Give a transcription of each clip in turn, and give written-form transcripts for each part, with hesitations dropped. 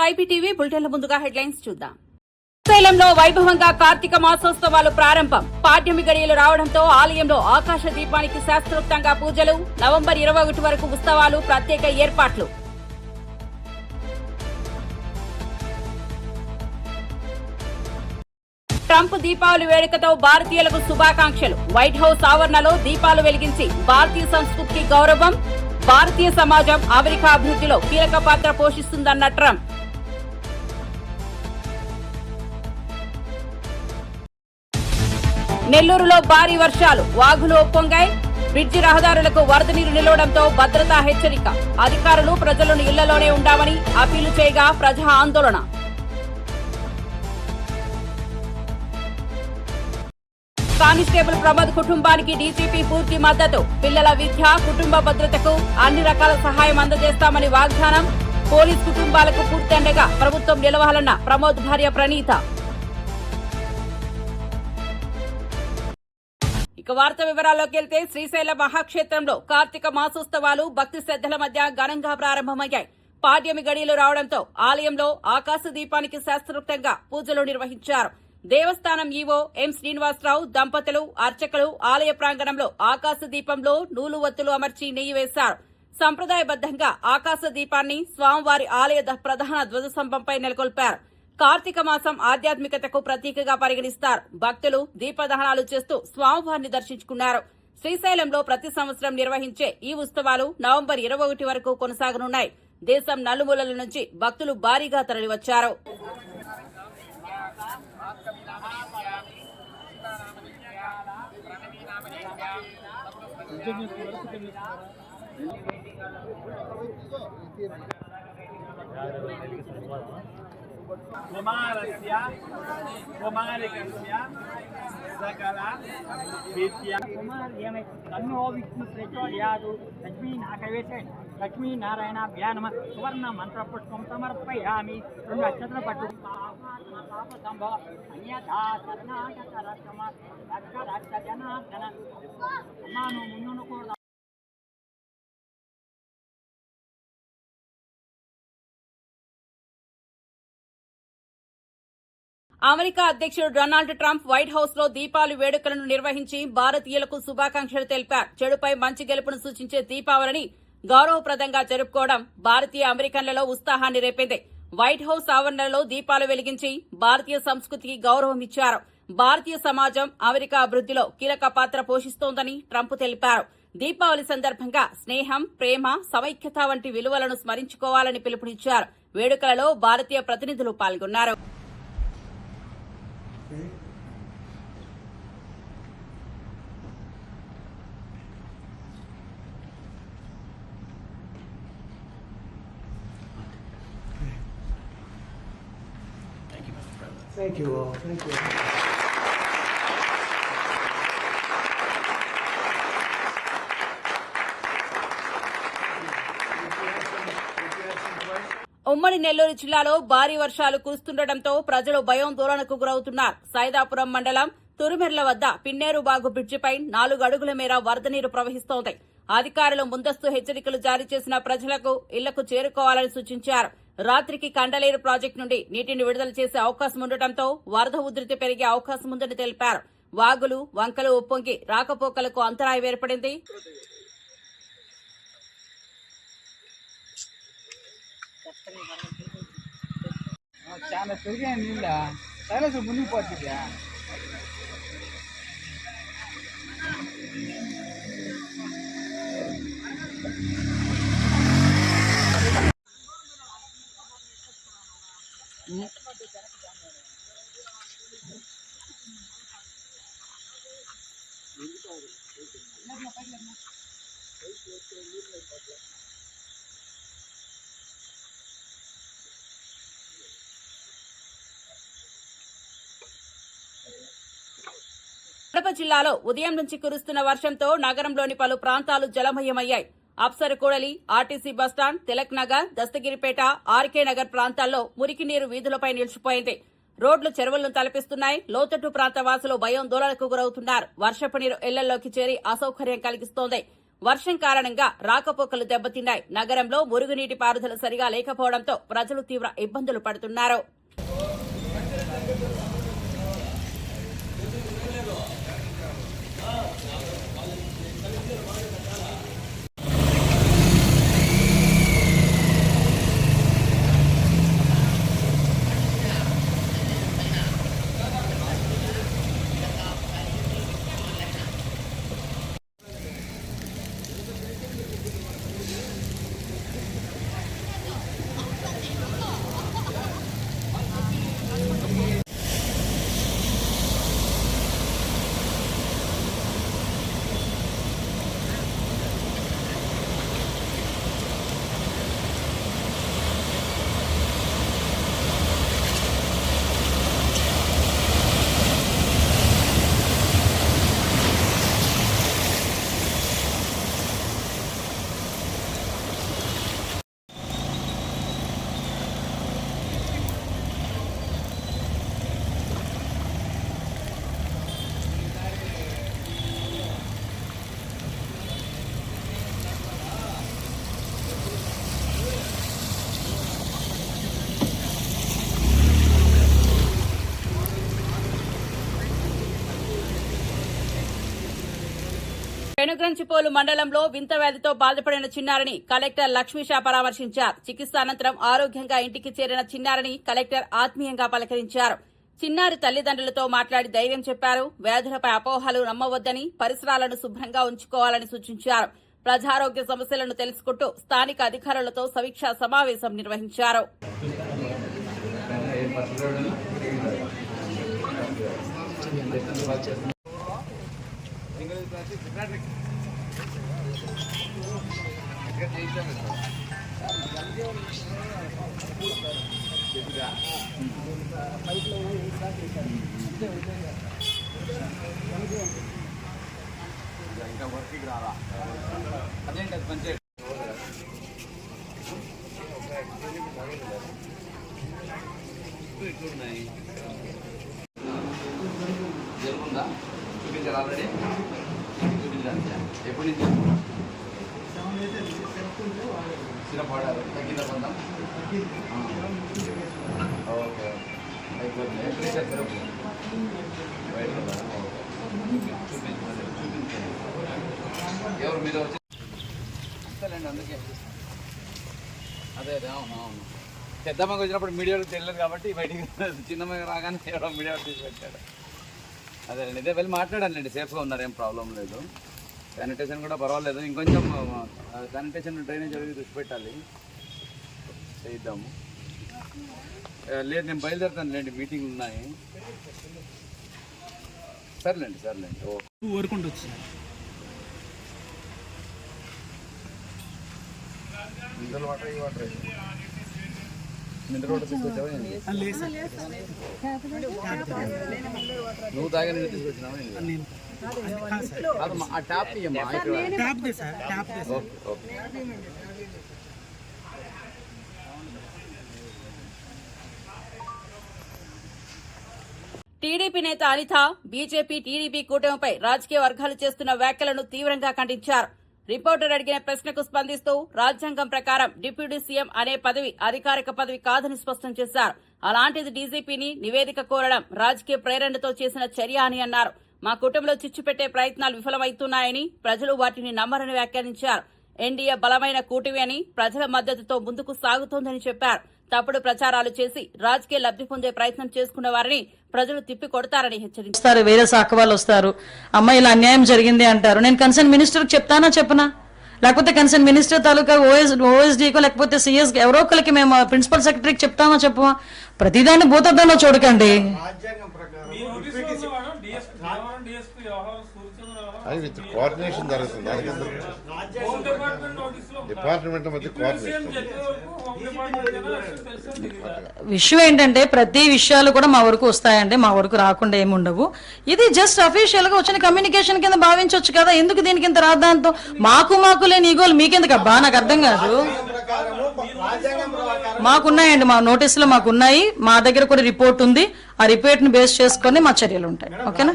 IPTV బులెటిన్ల ముందుగా headlines చూద్దాం. శ్రీశైలంలో వైభవంగా కార్తీక మాసోత్సవాలు ప్రారంభం. పాడ్యమి గడియలు రావడంతో ఆలయంలో ఆకాశ దీపానికి శాస్త్రోక్తంగా పూజలు. నవంబర్ 21 వరకు ఉత్సవాలు, ప్రత్యేక ఏర్పాట్లు. ట్రంప్ దీపావళి వేడుకతో భారతీయులకు శుభాకాంక్షలు. వైట్ హౌస్ ఆవరణలో దీపాలు వెలిగించి భారతీయ సంస్కృతికి గౌరవం. భారతీయ సమాజం అమెరికా అభివృద్ధిలో కీలక పాత్ర పోషిస్తుందన్న ట్రంప్. నెల్లూరులో భారీ వర్షాలు, వాగులు ఉప్పొంగాయి. బ్రిడ్జి రహదారులకు వరద నీరు నిలవడంతో భద్రతా హెచ్చరిక. అధికారులు ప్రజలను ఇళ్లలోనే ఉండామని అప్పీలు చేయగా ప్రజా ఆందోళన. కానిస్టేబుల్ ప్రమోద్ కుటుంబానికి డీజీపీ పూర్తి మద్దతు. పిల్లల విద్య, కుటుంబ భద్రతకు అన్ని రకాల సహాయం అందజేస్తామని వాగ్దానం. పోలీస్ కుటుంబాలకు పూర్తి అండగా ప్రభుత్వం నిలవాలన్న ప్రమోద్ భార్య ప్రణీత. ఇక వార్త వివరాల్లోకి వెళ్తే శ్రీశైల మహాక్షేత్రంలో కార్తీక మాసోత్సవాలు భక్తి శ్రద్దల మధ్య ఘనంగా ప్రారంభమయ్యాయి. పాడ్యమి గడియలు రావడంతో ఆలయంలో ఆకాశ దీపానికి శాస్త్రోక్తంగా పూజలు నిర్వహించారు. దేవస్థానం ఈవో ఎం శ్రీనివాసరావు దంపతులు, అర్చకులు ఆలయ ప్రాంగణంలో ఆకాశ దీపంలో నూలు ఒత్తులు అమర్చి నెయ్యి వేశారు. సంప్రదాయబద్దంగా ఆకాశ దీపాన్ని స్వామివారి ఆలయ ప్రధాన ధ్వజస్తంభంపై నెలకొల్పారు. కార్తీక మాసం ఆధ్యాత్మికతకు ప్రతీకగా పరిగణిస్తారు. భక్తులు దీపదహనాలు చేస్తూ స్వామివారిని దర్శించుకున్నారు. శ్రీశైలంలో ప్రతి సంవత్సరం నిర్వహించే ఈ ఉత్సవాలు నవంబర్ 21 వరకు కొనసాగనున్నాయి. దేశం నలుమూలల నుంచి భక్తులు భారీగా తరలివచ్చారు. లక్ష్మీనారాయణాభ్యా నమః. సువర్ణ మంత్ర పుష్పం సమర్పయామి. 2 అక్షతల పట్టు. అన్యథా శరణాగత రక్షమ రక్ష రక్ష జనార్దన. అమ్మాను ముందు కూడా. అమెరికా అధ్యక్షుడు డొనాల్డ్ ట్రంప్ వైట్ హౌస్ లో దీపావళి వేడుకలను నిర్వహించి భారతీయులకు శుభాకాంక్షలు తెలిపారు. చెడుపై మంచి గెలుపును సూచించే దీపావళిని గౌరవప్రదంగా జరుపుకోవడం భారతీయ అమెరికన్లలో ఉత్సాహాన్ని రేపింది. వైట్ హౌస్ ఆవరణలో దీపాలు వెలిగించి భారతీయ సంస్కృతికి గౌరవం ఇచ్చారు. భారతీయ సమాజం అమెరికా అభివృద్ధిలో కీలక పాత్ర పోషిస్తోందని ట్రంప్ తెలిపారు. దీపావళి సందర్భంగా స్నేహం, ప్రేమ, సమైక్యత వంటి విలువలను స్మరించుకోవాలని పిలుపునిచ్చారు. వేడుకలలో భారతీయ ప్రతినిధులు పాల్గొన్నారు. Thank you all. Thank you. ఉమ్మడి నెల్లూరు జిల్లాలో భారీ వర్షాలు కురుస్తుండటంతో ప్రజలు భయాందోళనకు గురవుతున్నారు. సైదాపురం మండలం తురుమెర్ల వద్ద పిన్నేరుబాగు బ్రిడ్జిపై 4 అడుగుల మేర వరద నీరు ప్రవహిస్తోంది. అధికారులు ముందస్తు హెచ్చరికలు జారీ చేసిన ప్రజలకు ఇళ్లకు చేరుకోవాలని సూచించారు. రాత్రికి కండలేరు ప్రాజెక్టు నుండి నీటిని విడుదల చేసే అవకాశం ఉండటంతో వరద ఉధృతి పెరిగే అవకాశం ఉందని తెలిపారు. వాగులు, వంకలు ఉప్పొంగి రాకపోకలకు అంతరాయం ఏర్పడింది. చాలా పెరిగాయి నీళ్ళ చాలా మునిగిపోతుంది. కడప జిల్లాలో ఉదయం నుంచి కురుస్తున్న వర్షంతో నగరంలోని పలు ప్రాంతాలు జలమయమయ్యాయి. అప్సరకూడలి, RTC bus stand, Tilak Nagar, Dastagiripeta, RK Nagar ప్రాంతాల్లో మురికి నీరు వీధులపై నిలిచిపోయింది. రోడ్లు చెరువులను తలపిస్తున్నాయి. లోతట్టు ప్రాంత వాసులు భయాందోళనకు గురవుతున్నారు. వర్షపు నీరు ఇళ్లలోకి చేరి అసౌకర్యం కలిగిస్తోంది. వర్షం కారణంగా రాకపోకలు దెబ్బతిన్నాయి. నగరంలో మురుగునీటి పారుదల సరిగా లేకపోవడంతో ప్రజలు తీవ్ర ఇబ్బందులు పడుతున్నారు. పెనుగంచిపోలు మండలంలో వింత వ్యాధితో బాధపడిన చిన్నారిని కలెక్టర్ లక్ష్మీషా పరామర్శించారు. చికిత్స అనంతరం ఆరోగ్యంగా ఇంటికి చేరిన చిన్నారిని కలెక్టర్ ఆత్మీయంగా పలకరించారు. చిన్నారి తల్లిదండ్రులతో మాట్లాడి ధైర్యం చెప్పారు. వ్యాధులపై అపోహలు నమ్మవద్దని, పరిసరాలను శుభ్రంగా ఉంచుకోవాలని సూచించారు. ప్రజారోగ్య సమస్యలను తెలుసుకుంటూ స్థానిక అధికారులతో సమీక్షా సమావేశం నిర్వహించారు. ఇంకా వర్క్కి రారా అదేంటి అది పంచాయతీ ఇట్లున్నాయి జరుగుందా చూపించారు ఆల్రెడీ చూపించాలి ఎప్పటి నుంచి సిరప్ వాడారు తగ్గిందా పొందాం ఓకే అయిపోతుంది ఎప్పుడు ఇచ్చారు సిరప్ బయట చూపించండి ఎవరు మీద వచ్చి అంతేలేండి అందుకే అదే అదే అవును అవును పెద్దమ్మకి వచ్చినప్పుడు మీడియాలో తెలియదు కాబట్టి బయటికి చిన్నమ్మకి రాగానే ఎవరో మీడియా తీసుకొచ్చాడు అదేనండి ఇదే వెళ్ళి మాట్లాడాలండి సేఫ్గా ఉన్నారు ఏం ప్రాబ్లం లేదు శానిటేషన్ కూడా పర్వాలేదు ఇంకొంచెం శానిటేషన్ డ్రైనేజ్ అవి దృష్టి పెట్టాలి చేద్దాము లేదు నేను బయలుదేరుతాను లేండి మీటింగ్లు ఉన్నాయి సర్లేండి సర్లేండి ఓకే ఊరుకుంటూ వచ్చి మినరల్ వాటర్ ఈ వాటర్ మినరల్ వాటర్ తీసుకొచ్చావా నువ్వు తాగా నేను తీసుకొచ్చినావా ఆ ట్యాప్ తీయమ్మా ఓకే ఓకే టీడీపీ నేత అనిత బీజేపీ టీడీపీ కూటమిపై రాజకీయ వర్గాలు చేస్తున్న వ్యాఖ్యలను తీవ్రంగా ఖండించారు. రిపోర్టర్ అడిగిన ప్రశ్నకు స్పందిస్తూ రాజ్యాంగం ప్రకారం డిప్యూటీ సీఎం అనే పదవి అధికారిక పదవి కాదని స్పష్టం చేశారు. అలాంటిది డీజీపీని నివేదిక కోరడం రాజకీయ ప్రేరణతో చేసిన చర్య అని అన్నారు. మా కుటుంబంలో చిచ్చు పెట్టే ప్రయత్నాలు విఫలమవుతున్నాయని, ప్రజలు వాటిని నమ్మరని వ్యాఖ్యానించారు. ఎన్డీఏ బలమైన కూటమి అని, ప్రజల మద్దతుతో ముందుకు సాగుతోందని చెప్పారు. తప్పుడు ప్రచారాలు చేసి రాజకీయ లబ్ధి పొందే ప్రయత్నం చేసుకున్న వారిని ప్రజలు తిప్పి కొడతారని హెచ్చరించారు. వేరే శాఖ వాళ్ళు వస్తారు, అమ్మాయి ఇలా అన్యాయం జరిగింది అంటారు. నేను కన్సర్న్ మినిస్టర్ చెప్తానా చెప్పనా? లేకపోతే కన్సర్న్ మినిస్టర్ తాలూకా ఓఎస్డీకో లేకపోతే సిఎస్ ఎవరో ఒకరికి మేము ప్రిన్సిపల్ సెక్రటరీకి చెప్తామా చెప్పమా? ప్రతిదాన్ని భూతద్దంలో చూడకండి. అది విత్ కోఆర్డినేషన్ జరుగుతుంది. డిపార్ట్మెంట్ మధ్య కోఆర్డినేషన్. విషయం ఏంటంటే ప్రతి విషయాలు కూడా మా వరకు వస్తాయండి, మా వరకు రాకుండా ఏమి ఉండవు. ఇది జస్ట్ అఫీషియల్ గా వచ్చిన కమ్యూనికేషన్ కింద భావించవచ్చు కదా. ఎందుకు దీనికి ఇంత రాద్దాంతో? మాకు లేని ఈగోలు మీకెందుకు అబ్బా? నాకు అర్థం కాదు. మాకున్నాయండి, మా నోటీసులో మాకున్నాయి, మా దగ్గర కూడా రిపోర్ట్ ఉంది. ఆ రిపోర్ట్ ని బేస్ చేసుకొని మా చర్యలు ఉంటాయి. ఓకేనా?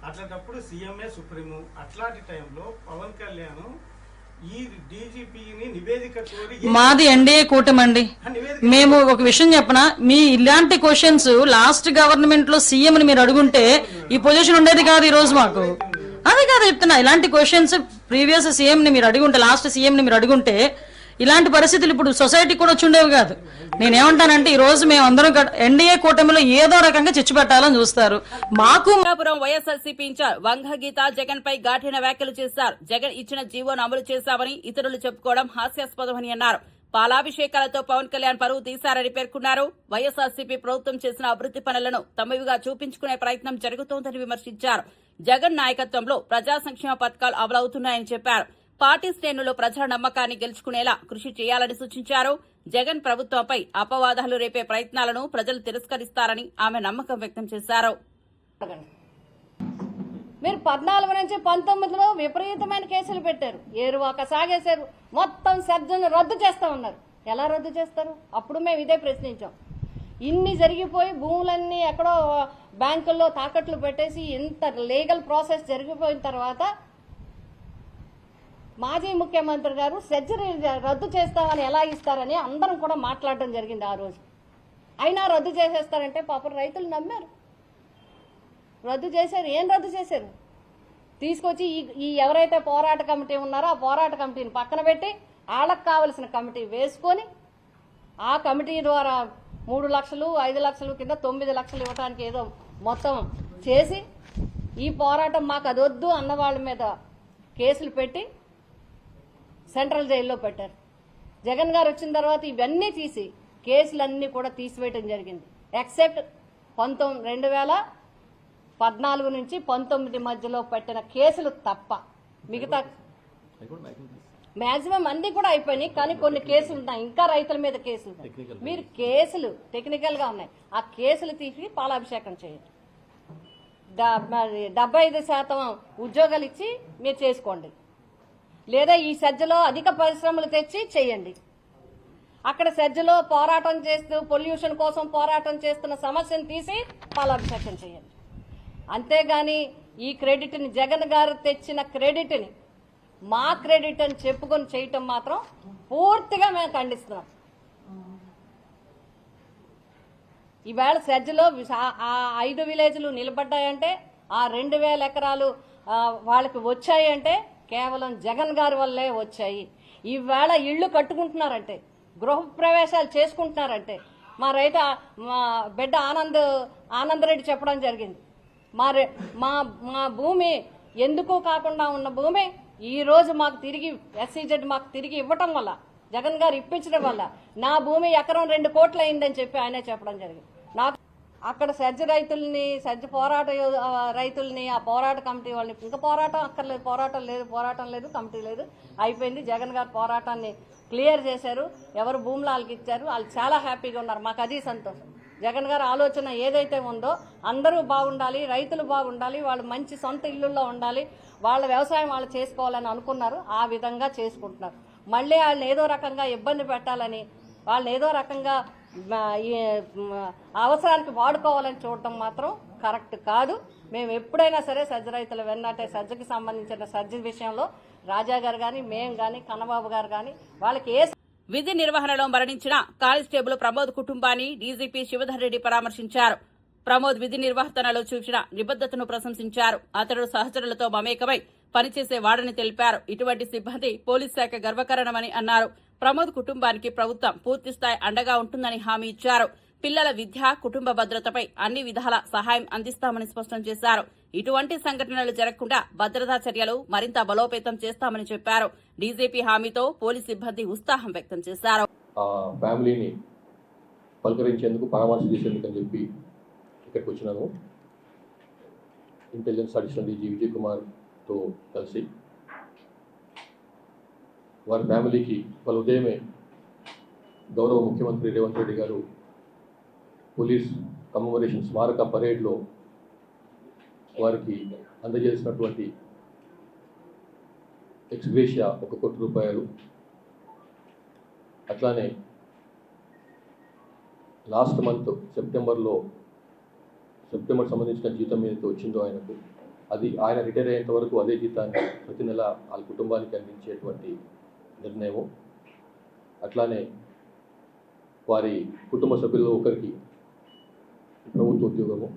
అట్లాంటప్పుడు సీఎంఏ సుప్రీము. అట్లాంటి టైంలో పవన్ కళ్యాణ్ ఈ డీజీపీని నివేదిక కోరి మాది ఎన్డీఏ కూటమి అండి. మేము ఒక విషయం చెప్పనా, మీ ఇలాంటి క్వశ్చన్స్ లాస్ట్ గవర్నమెంట్ లో సీఎం ని మీరు అడుగుంటే ఈ పొజిషన్ ఉండేది కాదు ఈ రోజు మాకు. అదే కాదు చెప్తున్నా, ఇలాంటి క్వశ్చన్స్ ప్రీవియస్ సీఎం ని మీరు అడుగుంటే, లాస్ట్ సీఎం ని మీరు అడుగుంటే ఇలాంటి పరిస్థితులు ఇప్పుడు సొసైటీ కూడా వచ్చి ఉండేవి కాదు. నేనేమంటానంటే ఈ రోజు మేము అందరం ఎన్డీఏ కూటమిలో ఏదో రకంగా చిచ్చు పెట్టాలని చూస్తారు. మాకు వైఎస్ఆర్సీపీ ఇన్ఛార్జ్ వంగ గీత జగన్ పై ఘాటైన వ్యాఖ్యలు చేశారు. జగన్ ఇచ్చిన జీవోను అమలు చేశామని ఇతరులు చెప్పుకోవడం హాస్యాస్పదమని అన్నారు. పాలాభిషేకాలతో పవన్ కళ్యాణ్ పరువు తీశారని పేర్కొన్నారు. వైఎస్ఆర్సీపీ ప్రభుత్వం చేసిన అభివృద్ది పనులను తమవిగా చూపించుకునే ప్రయత్నం జరుగుతోందని విమర్శించారు. జగన్ నాయకత్వంలో ప్రజా సంక్షేమ పథకాలు అమలవుతున్నాయని చెప్పారు. పార్టీ శ్రేణులు ప్రజల నమ్మకాన్ని గెలుచుకునేలా కృషి చేయాలని సూచించారు. జగన్ ప్రభుత్వంపై అపవాదాలు రేపే ప్రయత్నాలను ప్రజలు తిరస్కరిస్తారని ఆమె నమ్మకం వ్యక్తం చేశారు. మీరు 14 నుంచి 19లో విపరీతమైన కేసులు పెట్టారు, ఏరువాక సాగేశారు, మొత్తం సబ్జెక్టును రద్దు చేస్తా ఉన్నారు. ఎలా రద్దు చేస్తారు? అప్పుడు మేము ఇదే ప్రశ్నించాం. ఇన్ని జరిగిపోయి భూములన్నీ ఎక్కడో బ్యాంకుల్లో తాకట్లు పెట్టేసి ఇంత లీగల్ ప్రాసెస్ జరిగిపోయిన తర్వాత మాజీ ముఖ్యమంత్రి గారు సర్జరీ రద్దు చేస్తామని ఎలా ఇస్తారని అందరం కూడా మాట్లాడడం జరిగింది ఆ రోజు. అయినా రద్దు చేసేస్తారంటే పాపం రైతులు నమ్మారు, రద్దు చేశారు. ఏం రద్దు చేశారు? తీసుకొచ్చి ఈ ఎవరైతే పోరాట కమిటీ ఉన్నారో ఆ పోరాట కమిటీని పక్కన పెట్టి వాళ్ళకు కావలసిన కమిటీ వేసుకొని ఆ కమిటీ ద్వారా 3 లక్షలు 5 లక్షలు కింద 9 లక్షలు ఇవ్వడానికి ఏదో మొత్తం చేసి ఈ పోరాటం మాకు అదొద్దు అన్న వాళ్ళ మీద కేసులు పెట్టి సెంట్రల్ జైల్లో పెట్టారు. జగన్ గారు వచ్చిన తర్వాత ఇవన్నీ తీసి కేసులన్నీ కూడా తీసివేయడం జరిగింది. ఎక్సెప్ట్ 2014 నుంచి 19 మధ్యలో పెట్టిన కేసులు తప్ప మిగతా మాక్సిమం అన్ని కూడా అయిపోయినాయి. కానీ కొన్ని కేసులు ఉన్నాయి, ఇంకా రైతుల మీద కేసులు ఉన్నాయి. మీరు కేసులు టెక్నికల్ గా ఉన్నాయి, ఆ కేసులు తీసి పాలాభిషేకం చేయండి. 75% ఉద్యోగాలు ఇచ్చి మీరు చేసుకోండి, లేదా ఈ సజ్జలో అధిక పరిశ్రమలు తెచ్చి చేయండి. అక్కడ సజ్జలో పోరాటం చేస్తూ పొల్యూషన్ కోసం పోరాటం చేస్తున్న సమస్యను తీసి పాలాభిషేకం చేయండి. అంతేగాని ఈ క్రెడిట్ని జగన్ గారు తెచ్చిన క్రెడిట్ని మా క్రెడిట్ అని చెప్పుకొని చేయటం మాత్రం పూర్తిగా మేము ఖండిస్తున్నాం. ఈవేళ సజ్జలో 5 విలేజ్లు నిలబడ్డాయంటే, ఆ 2000 ఎకరాలు వాళ్ళకి వచ్చాయంటే కేవలం జగన్ గారి వల్లే వచ్చాయి. ఈవేళ ఇళ్లు కట్టుకుంటున్నారంటే, గృహప్రవేశాలు చేసుకుంటున్నారంటే మా బిడ్డ ఆనందరెడ్డి చెప్పడం జరిగింది. మా భూమి ఎందుకు కాకుండా ఉన్న భూమి ఈ రోజు మాకు తిరిగి ఎస్సీజెడ్ మాకు తిరిగి ఇవ్వటం వల్ల, జగన్ గారు ఇప్పించడం వల్ల నా భూమి ఎకరం 2 కోట్లు అయిందని చెప్పి ఆయనే చెప్పడం జరిగింది. నాకు అక్కడ సజ్జ రైతుల్ని, సజ్జ పోరాట రైతుల్ని, ఆ పోరాట కమిటీ వాళ్ళని, ఇంకా పోరాటం అక్కర్లేదు, పోరాటం లేదు, కమిటీ లేదు, అయిపోయింది. జగన్ గారు పోరాటాన్ని క్లియర్ చేశారు, ఎవరు భూములు వాళ్ళకి ఇచ్చారు, వాళ్ళు చాలా హ్యాపీగా ఉన్నారు. మాకు అది సంతోషం. జగన్ గారు ఆలోచన ఏదైతే ఉందో అందరూ బాగుండాలి, రైతులు బాగుండాలి, వాళ్ళు మంచి సొంత ఇళ్లలో ఉండాలి, వాళ్ళ వ్యవసాయం వాళ్ళు చేసుకోవాలని అనుకున్నారు. ఆ విధంగా చేసుకుంటున్నారు. మళ్ళీ వాళ్ళని ఏదో రకంగా ఇబ్బంది పెట్టాలని, వాళ్ళని ఏదో రకంగా అవసరానికి వాడుకోవాలని చూడటం మాత్రం కరెక్ట్ కాదు. మేము ఎప్పుడైనా సరే సజ్జ రైతుల వెన్నట్టే, సజ్జకి సంబంధించిన సజ్జ విషయంలో రాజా గారు కానీ, మేము కానీ, కన్నబాబు గారు కానీ వాళ్ళకి విధి నిర్వహణలో మరణించిన కానిస్టేబుల్ ప్రమోద్ కుటుంబాన్ని డీజీపీ శివధర్ రెడ్డి పరామర్శించారు. ప్రమోద్ విధి నిర్వహణలో చూపిన నిబద్దతను ప్రశంసించారు. అతడు సహచరులతో మమేకమై పనిచేసేవాడని తెలిపారు. ఇటువంటి సిబ్బంది పోలీస్ శాఖ గర్వకారణమని అన్నారు. ప్రమోద్ కుటుంబానికి ప్రభుత్వం పూర్తిస్థాయి అండగా ఉంటుందని హామీ ఇచ్చారు. పిల్లల విద్య, కుటుంబ భద్రతపై అన్ని విధాల సహాయం అందిస్తామని స్పష్టం చేశారు. ఇటువంటి సంఘటనలు జరగకుండా భద్రతా చర్యలు మరింత బలోపేతం చేస్తామని చెప్పారు. డీజీపీ హామీతో పోలీస్ సిబ్బంది ఉత్సాహం వ్యక్తం చేశారు. ఫ్యామిలీని పలకరించేందుకు, పరామర్శ చేసేందుకు అని చెప్పి ఇక్కడికి వచ్చినాను. ఇంటెలిజెన్స్ అడిషనల్ డీజీ విజయ్ కుమార్తో కలిసి వారి ఫ్యామిలీకి వాళ్ళ ఉదయమే గౌరవ ముఖ్యమంత్రి రేవంత్ రెడ్డి గారు పోలీస్ కమమరేషన్ స్మారక పరేడ్లో వారికి అందజేసినటువంటి ఎక్స్గ్రేషియా 1 కోటి రూపాయలు, అట్లానే లాస్ట్ మంత్ సెప్టెంబర్ సంబంధించిన జీతం ఏదైతే వచ్చిందో ఆయనకు అది ఆయన రిటైర్ అయ్యేంత వరకు అదే జీతాన్ని ప్రతి నెల వాళ్ళ కుటుంబానికి అందించేటువంటి నిర్ణయము. అట్లానే వారి కుటుంబ సభ్యుల్లో ఒకరికి ప్రభుత్వ ఉద్యోగము,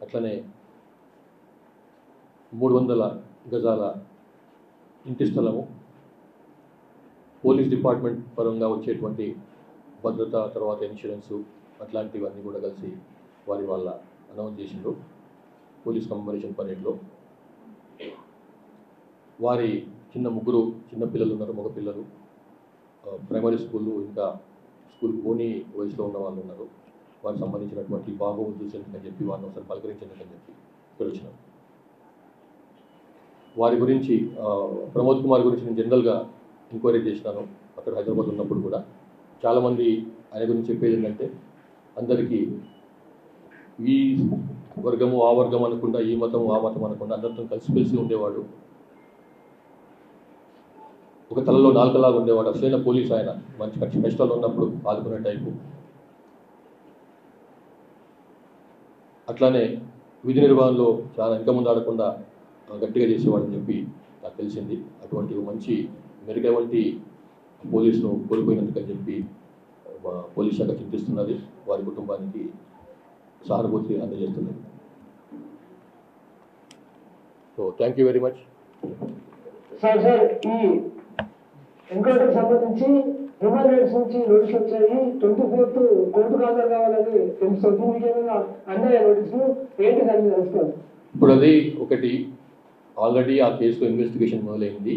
అట్లనే 300 గజాల ఇంటి స్థలము, పోలీస్ డిపార్ట్మెంట్ పరంగా వచ్చేటువంటి భద్రత, తర్వాత ఇన్సూరెన్సు అట్లాంటివన్నీ కూడా కలిసి వాళ్ళ అనౌన్స్ చేసిండ్రు పోలీస్ కమ్మెమరేషన్ పరేడ్లో. వారి ముగ్గురు చిన్న పిల్లలు ఉన్నారు, మగ పిల్లలు, ప్రైమరీ స్కూళ్ళు ఇంకా స్కూల్ పోనీ వయసులో ఉన్న వాళ్ళు ఉన్నారు. వారికి సంబంధించినటువంటి బాగోగులు చూసేందుకని చెప్పి వారిని ఒకసారి పలకరించేందుకని చెప్పి ఇక్కడ వచ్చినాం. వారి గురించి ప్రమోద్ కుమార్ గురించి నేను జనరల్గా ఎంక్వైరీ చేసినాను అక్కడ హైదరాబాద్ ఉన్నప్పుడు కూడా. చాలామంది ఆయన గురించి చెప్పేది ఏంటంటే అందరికీ ఈ వర్గము ఆ వర్గం అనకుండా, ఈ మతం ఆ మతం అనకుండా అందరితో కలిసిమెలిసి ఉండేవాడు. ఒక తలలో 4 లాగా ఉండేవాడు. అసలైన పోలీస్ ఆయన. మంచి కష్టాలు ఉన్నప్పుడు ఆదుకునే టైపు. అట్లానే విధి నిర్వహణలో చాలా వెనక ముందు ఆడకుండా గట్టిగా చేసేవాడని చెప్పి నాకు తెలిసింది. అటువంటి మంచి మెరుగైనటువంటి పోలీసును కోల్పోయినందుకని చెప్పి పోలీస్ శాఖ చింతిస్తున్నది, వారి కుటుంబానికి సహానుభూతి అందజేస్తున్నది. So thank you very much. Sir ఈ ఎన్కౌంటర్ సంబంధించి హ్యూమన్ రైట్స్ నుంచి నోటీసులు వచ్చాయి. 24th కోర్టుకు హాజరు కావాలని తెలుస్తుంది. మీకు ఏమైనా అన్నాయా నోటీసులు? ఏంటి దాన్ని తెలుసుకోవాలి. ఇప్పుడు అది ఒకటి ఆల్రెడీ ఆ కేసులో ఇన్వెస్టిగేషన్ మొదలైంది.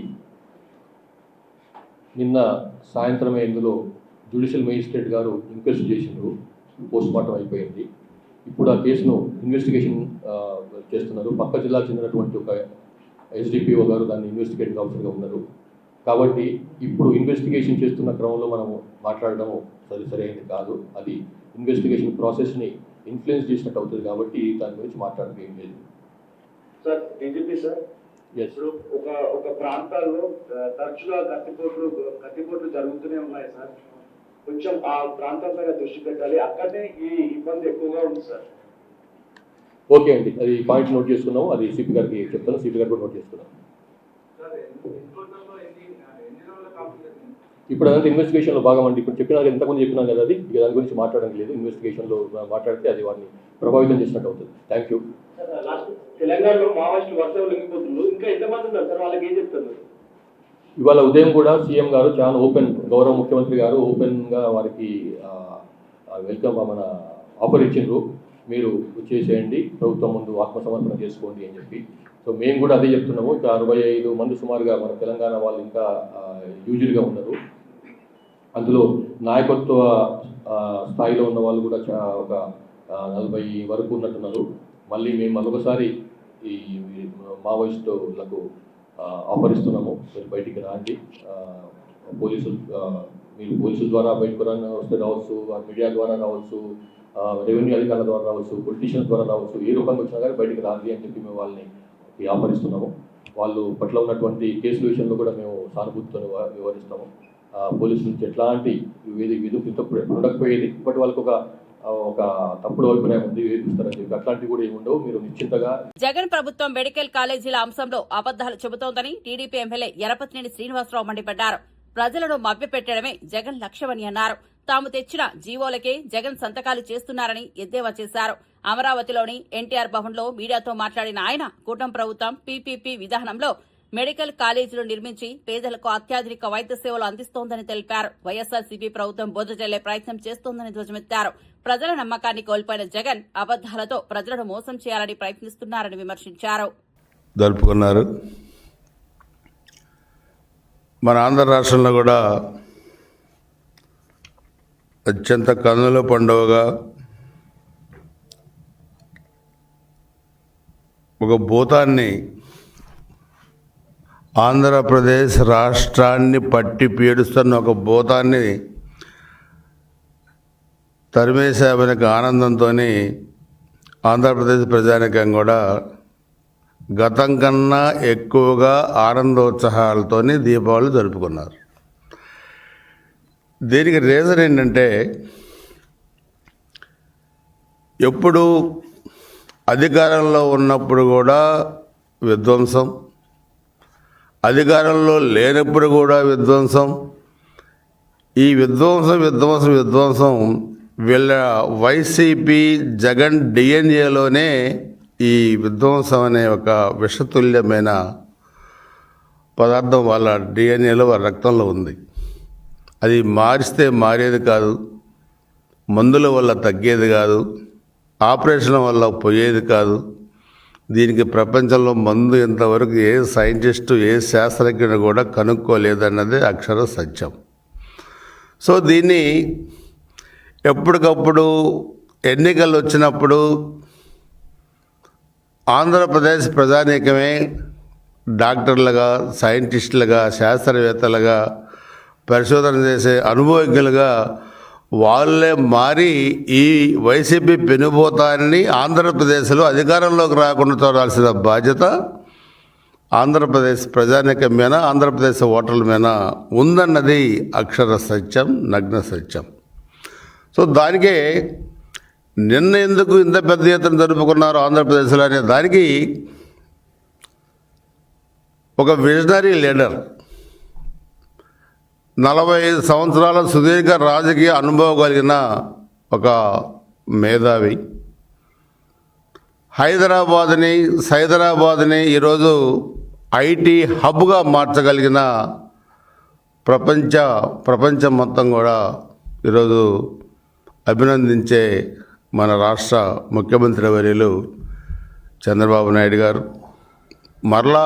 నిన్న సాయంత్రమే ఇందులో జ్యుడిషియల్ మేజిస్ట్రేట్ గారు ఇంక్వెస్ట్ చేసిండ్రు, పోస్ట్ మార్టం అయిపోయింది. ఇప్పుడు ఆ కేసును ఇన్వెస్టిగేషన్ చేస్తున్నారు. పక్క జిల్లాకు చెందినటువంటి ఒక ఎస్డిపిఓ గారు దాన్ని ఇన్వెస్టిగేటింగ్ ఆఫీసర్గా ఉన్నారు. కాబట్టి ఇప్పుడు ఇన్వెస్టిగేషన్ చేస్తున్న క్రమంలో మనము మాట్లాడడము సరైనది కాదు. అది ఇన్వెస్టిగేషన్ ప్రాసెస్ని ఇన్ఫ్లుయెన్స్ చేసినట్టు అవుతుంది. కాబట్టి దాని గురించి మాట్లాడడం ఏం లేదు. సార్ డీజీపీ సార్, ఇప్పుడు ఒక ప్రాంతాల్లో తరచుగా కత్తిపోట్లు జరుగుతూనే ఉన్నాయి సార్. కొంచెం ఆ ప్రాంతం పైన దృష్టి పెట్టాలి. అక్కడనే ఈ ఇబ్బంది ఎక్కువగా ఉంది సార్. ఓకే అండి, అది పాయింట్ నోట్ చేసుకున్నాము. అది సిపి గారికి చెప్తాను. సిపి గారు కూడా నోట్ చేసుకున్నాం. ఇప్పుడు అదంతా ఇన్వెస్టిగేషన్లో భాగం అండి. ఇప్పుడు చెప్పినా ఎంతమంది చెప్పినాం కదా, అది ఇక దాని గురించి మాట్లాడడం లేదు. ఇన్వెస్టిగేషన్లో మాట్లాడితే అది వారిని ప్రభావితం చేసినట్టు అవుతుంది. Thank you. తెలంగాణలో మావోయిస్టులు వర్షం లొంగిపోతున్నారు. ఇంకా ఎంతమంది ఉన్నారు సార్? వాళ్ళకి ఏం చెప్తారు? ఇవాళ ఉదయం కూడా సీఎం గారు చాలా ఓపెన్, గౌరవ ముఖ్యమంత్రి గారు ఓపెన్గా వారికి వెల్కమ్ మన ఆఫర్ ఇచ్చిండ్రు. మీరు చేసేయండి, ప్రభుత్వం ముందు ఆత్మసమర్పణ చేసుకోండి అని చెప్పి. సో మేము కూడా అదే చెప్తున్నాము. ఇంకా 65 మంది సుమారుగా మన తెలంగాణ వాళ్ళు ఇంకా యూజువల్గా ఉన్నారు. అందులో నాయకత్వ స్థాయిలో ఉన్న వాళ్ళు కూడా ఒక 40 వరకు ఉన్నట్టున్నారు. మళ్ళీ మేము మరొకసారి ఈ మావోయిస్టులకు ఆఫర్ ఇస్తున్నాము, మీరు బయటికి రాండి. మీరు పోలీసుల ద్వారా బయటకు వస్తే రావచ్చు, మీడియా ద్వారా రావచ్చు, రెవెన్యూ అధికారుల ద్వారా రావచ్చు, పొలిటీషియన్స్ ద్వారా రావచ్చు, ఏ రూపంగా వచ్చినా కానీ బయటకు రాండి అని చెప్పి మేము వాళ్ళని ఆఫర్ ఇస్తున్నాము. వాళ్ళు పట్ల ఉన్నటువంటి కేసుల విషయంలో కూడా మేము సానుభూతితో వివరిస్తాము. పోలీసుల నుంచి ఎట్లాంటి విధి ఉండకపోయేది, బట్ వాళ్ళకు ఒక తప్పుడు అభిప్రాయం ఉంది, వేధిస్తారని చెప్పి అట్లాంటివి కూడా ఏమి ఉండవు. మీరు నిశ్చింతగా. జగన్ ప్రభుత్వం మెడికల్ కాలేజీల అంశంలో అబద్దాలు చెబుతోందని టీడీపీ ఎమ్మెల్యే ఎరపతినేని శ్రీనివాసరావు మండిపడ్డారు. ప్రజలను మభ్యపెట్టడమే జగన్ లక్ష్యమని అన్నారు. తాము తెచ్చిన జీవోలకే జగన్ సంతకాలు చేస్తున్నారని ఎద్దేవా చేశారు. అమరావతిలోని ఎన్టీఆర్ భవన్లో మీడియాతో మాట్లాడిన ఆయన కూటమి ప్రభుత్వం పీపీపీ విధానంలో మెడికల్ కాలేజీలు నిర్మించి పేదలకు అత్యాధునిక వైద్య సేవలు అందిస్తోందని తెలిపారు. వైఎస్సార్సీపీ ప్రభుత్వం బోధ జల్లే ప్రయత్నం చేస్తోందని ధ్వజమెత్తారు. ప్రజల నమ్మకాన్ని కోల్పోయిన జగన్ అబద్దాలతో ప్రజలను మోసం చేయాలని ప్రయత్నిస్తున్నారని విమర్శించారు. జరుపుకున్నారు. మన ఆంధ్ర రాష్ట్రంలో కూడా అత్యంత కన్నుల పండుగగా ఒక భూతాన్ని, ఆంధ్రప్రదేశ్ రాష్ట్రాన్ని పట్టి పీడుస్తున్న ఒక భూతాన్ని తరిమేశామనే ఆనందంతో ఆంధ్రప్రదేశ్ ప్రజానికం కూడా గతం కన్నా ఎక్కువగా ఆనందోత్సాహాలతో దీపావళి జరుపుకున్నారు. దీనికి రీజన్ ఏంటంటే, ఎప్పుడు అధికారంలో ఉన్నప్పుడు కూడా విధ్వంసం, అధికారంలో లేనప్పుడు కూడా విధ్వంసం. ఈ విధ్వంసం వీళ్ళ వైసీపీ జగన్ డిఎన్ఏలోనే ఈ విధ్వంసం అనే ఒక విషతుల్యమైన పదార్థం వాళ్ళ డిఎన్ఏలో, వాళ్ళ రక్తంలో ఉంది. అది మారిస్తే మారేది కాదు, మందుల వల్ల తగ్గేది కాదు, ఆపరేషన్ వల్ల పోయేది కాదు. దీనికి ప్రపంచంలో మందు ఇంతవరకు ఏ సైంటిస్టు, ఏ శాస్త్రజ్ఞుడు కూడా కనుక్కోలేదన్నదే అక్షర సత్యం. సో దీన్ని ఎప్పటికప్పుడు ఎన్నికలు వచ్చినప్పుడు ఆంధ్రప్రదేశ్ ప్రజానీకమే డాక్టర్లుగా, సైంటిస్టులుగా, శాస్త్రవేత్తలుగా, పరిశోధన చేసే అనుభవజ్ఞులుగా వాళ్ళే మారి ఈ వైసీపీ పెనుబోతాన్ని ఆంధ్రప్రదేశ్లో అధికారంలోకి రాకుండా చూడాల్సిన బాధ్యత ఆంధ్రప్రదేశ్ ప్రజానీకం మీద, ఆంధ్రప్రదేశ్ ఓటర్ల మీద ఉందన్నది అక్షర సత్యం, నగ్న సత్యం. సో దానికే నిన్న ఎందుకు ఇంత పెద్ద ఎత్తున జరుపుకున్నారు ఆంధ్రప్రదేశ్లో అనే దానికి ఒక విజనరీ లీడర్, 45 సంవత్సరాల సుదీర్ఘ రాజకీయ అనుభవం కలిగిన ఒక మేధావి, హైదరాబాద్ని ఈరోజు ఐటీ హబ్గా మార్చగలిగిన ప్రపంచం మొత్తం కూడా ఈరోజు అభినందించే మన రాష్ట్ర ముఖ్యమంత్రి వర్యులు చంద్రబాబు నాయుడు గారు మరలా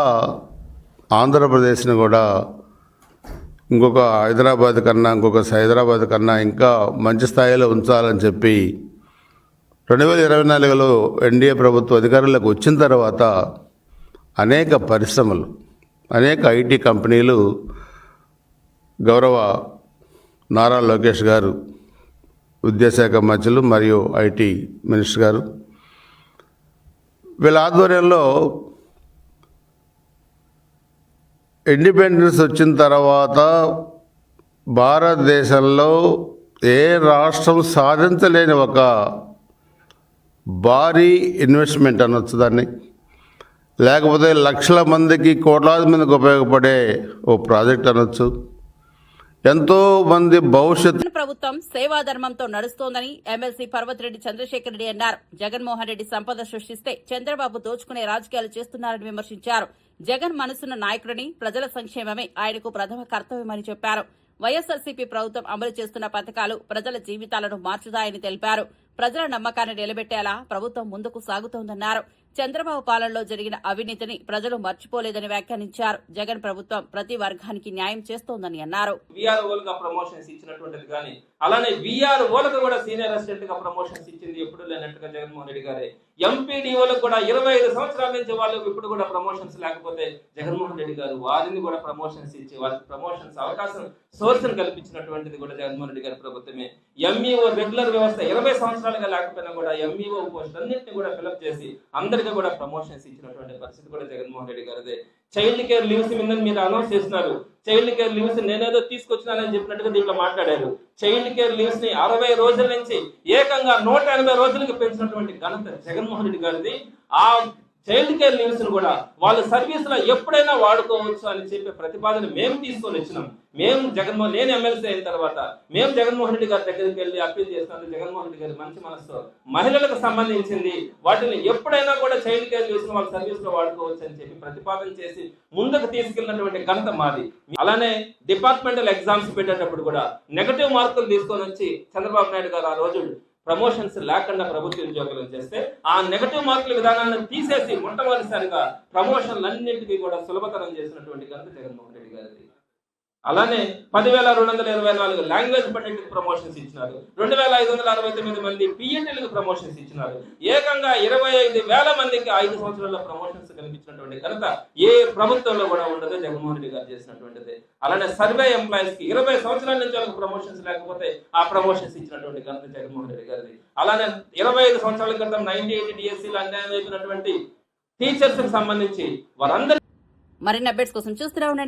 ఆంధ్రప్రదేశ్ని కూడా ఇంకొక హైదరాబాద్ కన్నా ఇంకా మంచి స్థాయిలో ఉంచాలని చెప్పి 2024లో ఎన్డీఏ ప్రభుత్వం అధికారంలోకి వచ్చిన తర్వాత అనేక పరిశ్రమలు, అనేక ఐటీ కంపెనీలు గౌరవ నారా లోకేష్ గారు, విద్యాశాఖ మంత్రులు మరియు ఐటీ మినిస్టర్ గారు వీళ్ళ ఆధ్వర్యంలో ఇండిపెండెన్స్ వచ్చిన తర్వాత భారతదేశంలో ఏ రాష్ట్రం సాధించలేని ఒక భారీ ఇన్వెస్ట్మెంట్ అనొచ్చు దాన్ని, లేకపోతే లక్షల మందికి, కోట్లాది మందికి ఉపయోగపడే ఓ ప్రాజెక్ట్ అనొచ్చు. ఎంతో మంది భవిష్యత్తు ప్రభుత్వం సేవాధర్మంతో నడుస్తోందని ఎమ్మెల్సీ పర్వతిరెడ్డి చంద్రశేఖర్ రెడ్డి అన్నారు. జగన్మోహన్ రెడ్డి సంపద సృష్టిస్తే చంద్రబాబు దోచుకునే రాజకీయాలు చేస్తున్నారని విమర్శించారు. జగన్ మనసున్న నాయకుడిని, ప్రజల సంక్షేమమే ఆయనకు ప్రథమ కర్తవ్యమని చెప్పారు. వైఎస్సార్సీపీ ప్రభుత్వం అమలు చేస్తున్న పథకాలు ప్రజల జీవితాలను మార్చుతాయని తెలిపారు. ప్రజల నమ్మకాన్ని నిలబెట్టేలా ప్రభుత్వం ముందుకు సాగుతోందన్నారు. చంద్రబాబు పాలనలో జరిగిన అవినీతిని ప్రజలు మర్చిపోలేదని వ్యాఖ్యానించారు. జగన్ ప్రభుత్వం ప్రతి వర్గానికి న్యాయం చేస్తోందని అన్నారు. వీఆర్ఓలుగా ప్రమోషన్స్ ఇచ్చినటువంటిది కానీ, అలానే వీఆర్ఓలకు కూడా సీనియర్ అసిస్టెంట్ గా ప్రమోషన్స్ ఇచ్చింది ఎప్పుడు లేనట్టుగా జగన్మోహన్ రెడ్డి గారే. ఎంపీడీఓలకు కూడా 25 సంవత్సరాల నుంచి వాళ్ళకు ఇప్పుడు కూడా ప్రమోషన్స్ లేకపోతే జగన్మోహన్ రెడ్డి గారు వారిని కూడా ప్రమోషన్స్ ఇచ్చి వారికి ప్రమోషన్స్ అవకాశం సోర్స్ కలిపించినటువంటిది కూడా జగన్మోహన్ రెడ్డి గారి ప్రభుత్వమే. ఎంఈఓ రెగ్యులర్ వ్యవస్థ 20 సంవత్సరాలుగా లేకపోయినా కూడా ఎంఈఓ పోస్ట్ అన్నింటినీ కూడా ఫిలప్ చేసి అందరికీ కూడా ప్రమోషన్స్ ఇచ్చినటువంటి పరిస్థితి కూడా జగన్మోహన్ రెడ్డి గారిదే. చైల్డ్ కేర్ లీవ్స్ మీద మీరు అనౌన్స్ చేస్తున్నారు. చైల్డ్ కేర్ లీవ్స్ నేనేదో తీసుకొచ్చినానని చెప్పినట్టుగా దీంట్లో మాట్లాడారు. చైల్డ్ కేర్ లీవ్స్ ని 60 రోజుల నుంచి ఏకంగా 180 రోజులకి పెంచినటువంటి ఘనత జగన్మోహన్ రెడ్డి గారిది. ఆ చైల్డ్ కేర్ లీవ్స్ ను కూడా వాళ్ళ సర్వీస్ లో ఎప్పుడైనా వాడుకోవచ్చు అని చెప్పే ప్రతిపాదన మేము తీసుకొని వచ్చినాం. నేను ఎమ్మెల్సీ అయిన తర్వాత మేము జగన్మోహన్ రెడ్డి గారి దగ్గరికి వెళ్ళి అప్పీల్ చేస్తున్నాం. జగన్మోహన్ రెడ్డి గారి మంచి మనసుతో మహిళలకు సంబంధించింది వాటిని ఎప్పుడైనా కూడా చైల్డ్ కేర్ లీవ్స్ వాళ్ళ సర్వీస్ లో వాడుకోవచ్చు అని చెప్పి ప్రతిపాదన చేసి ముందుకు తీసుకెళ్ళినటువంటి ఘనత మాది. అలానే డిపార్ట్మెంటల్ ఎగ్జామ్స్ పెట్టేటప్పుడు కూడా నెగటివ్ మార్కులు తీసుకొని వచ్చి చంద్రబాబు నాయుడు గారు ఆ రోజు ప్రమోషన్స్ లేకుండా ప్రభుత్వ ఉద్యోగులు చేస్తే ఆ నెగటివ్ మార్కుల విధానాన్ని తీసేసి మొట్టమొదటిసారిగా ప్రమోషన్లన్నింటికీ కూడా సులభతరం చేసినటువంటి ఘనత జగన్మోహన్ రెడ్డి గారిది. అలానే 10,224 లాంగ్వేజ్ పండిట్కి ప్రమోషన్స్ ఇచ్చినారు. 2,569 మంది పిఎన్టీలకు ప్రమోషన్స్ ఇచ్చినారు. ఏకంగా 25,000 మందికి 5 సంవత్సరాల ప్రమోషన్స్ కనిపించినటువంటి ఘనత ఏ ప్రభుత్వంలో కూడా ఉండదో జగన్మోహన్ రెడ్డి గారు చేసినటువంటిది. అలానే సర్వే ఎంప్లాయీస్ కి 20 సంవత్సరాల నుంచి వాళ్ళకి ప్రమోషన్స్ లేకపోతే ఆ ప్రమోషన్స్ ఇచ్చినటువంటి ఘనత జగన్మోహన్ రెడ్డి గారిది. అలానే 25 సంవత్సరాల క్రితం 98 డిఎస్సీలు అన్యాయం అయిపోయినటువంటి టీచర్స్ కి సంబంధించి వారందరూ మరిన్ని అప్డేట్స్ కోసం చూస్తూనే ఉండండి.